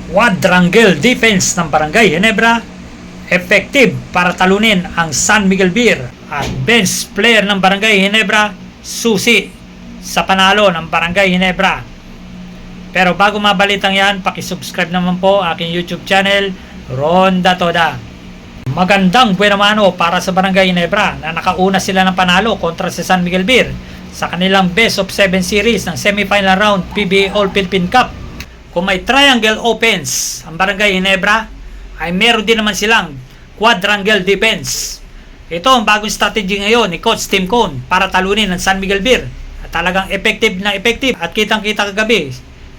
Quadrangle defense ng Barangay Ginebra, effective para talunin ang San Miguel Beer. At bench player ng Barangay Ginebra, susi sa panalo ng Barangay Ginebra. Pero bago mabalitang yan, pakisubscribe naman po aking YouTube channel, Ronda Toda. Magandang buenamano para sa Barangay Ginebra na nakauna sila ng panalo kontra sa San Miguel Beer sa kanilang Best of 7 series ng semifinal round PBA All Philippine Cup. Kung may triangle offense ang Barangay Ginebra, ay meron din naman silang quadrangle defense. Ito ang bagong strategy ngayon ni Coach Tim Cone para talunin ang San Miguel Beer. At talagang effective na effective at kitang-kita kagabi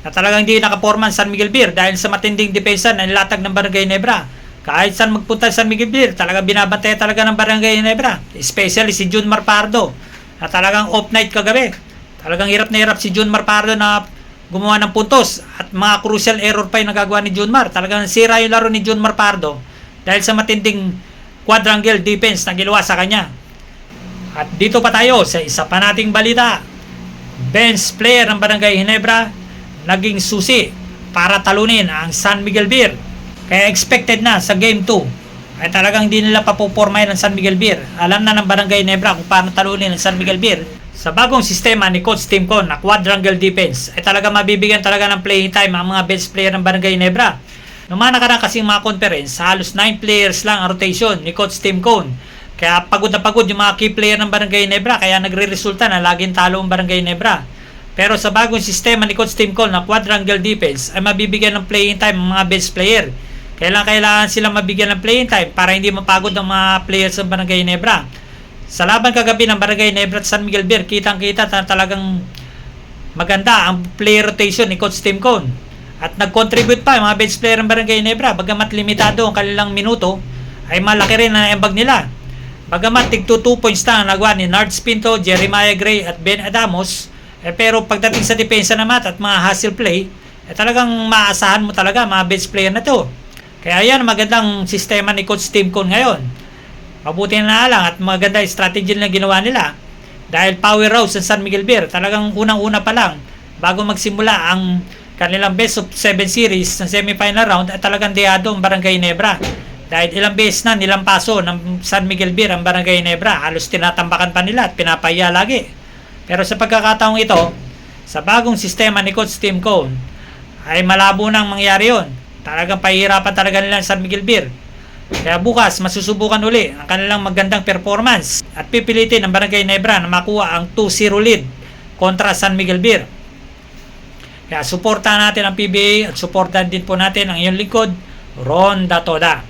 na talagang hindi nakaporman San Miguel Beer dahil sa matinding depensa na nilatag ng Barangay Ginebra. Kahit saan magpunta San Miguel Beer, talagang binabantay talaga ng Barangay Ginebra. Especially si Junmar Pardo na talagang off night kagabi. Talagang hirap na hirap si Junmar Pardo na gumawa ng puntos at mga crucial error pa yung nagagawa ni Junmar. Talagang sira yung laro ni Junmar Pardo dahil sa matinding quadrangle defense na ginawa sa kanya. At dito pa tayo sa isa pa nating balita. Bench player ng Barangay Ginebra naging susi para talunin ang San Miguel Beer. Kaya expected na sa game 2 ay talagang hindi nila papupormay ng San Miguel Beer. Alam na ng Barangay Ginebra kung paano talunin ang San Miguel Beer. Sa bagong sistema ni Coach Tim Cone na quadrangle defense ay talaga mabibigyan talaga ng playing time ang mga bench player ng Barangay Ginebra. Noong mga nakarang kasing mga conference, halos 9 players lang ang rotation ni Coach Tim Cone. Kaya pagod na pagod yung mga key player ng Barangay Ginebra, kaya nagre-resulta na laging talo ang Barangay Ginebra. Pero sa bagong sistema ni Coach Tim Cone na quadrangle defense ay mabibigyan ng playing time ang mga bench player. Kailangan silang mabigyan ng playing time para hindi mapagod ang mga players ng Barangay Ginebra. Sa laban kagabi ng Barangay Ginebra at San Miguel Beer, kitang-kita na talagang maganda ang player rotation ni Coach Tim Cone. At nag-contribute pa yung mga bench player ng Barangay Ginebra. Bagamat limitado ang kanilang minuto, ay malaki rin ang embag nila. Bagamat tig 2 points na ang nagawa ni Nards Pinto, Jeremiah Gray at Ben Adamos, pero pagdating sa depensa naman at mga hustle play, talagang maasahan mo talaga mga bench player na to. Kaya yan, magandang sistema ni Coach Tim Cone ngayon. Mabuti na lang at maganda yung strategy na ginawa nila. Dahil power house sa San Miguel Beer, talagang unang-una pa lang, bago magsimula ang kanilang Best of 7 series ng semifinal round, ay talagang diyado ang Barangay Ginebra. Dahil ilang beses na nilampaso ng San Miguel Beer ang Barangay Ginebra, halos tinatambakan pa nila at pinapaya lagi. Pero sa pagkakataong ito, sa bagong sistema ni Coach Tim Cone, ay malabo nang mangyari yon. Talagang pahihirapan talaga nila San Miguel Beer. Kaya bukas masusubukan uli ang kanilang magandang performance at pipilitin ang Barangay Ginebra na makuha ang 2-0 lead kontra San Miguel Beer. Kaya suportahan natin ang PBA at suportahan din po natin ang iyong lingkod, Ronda Toda.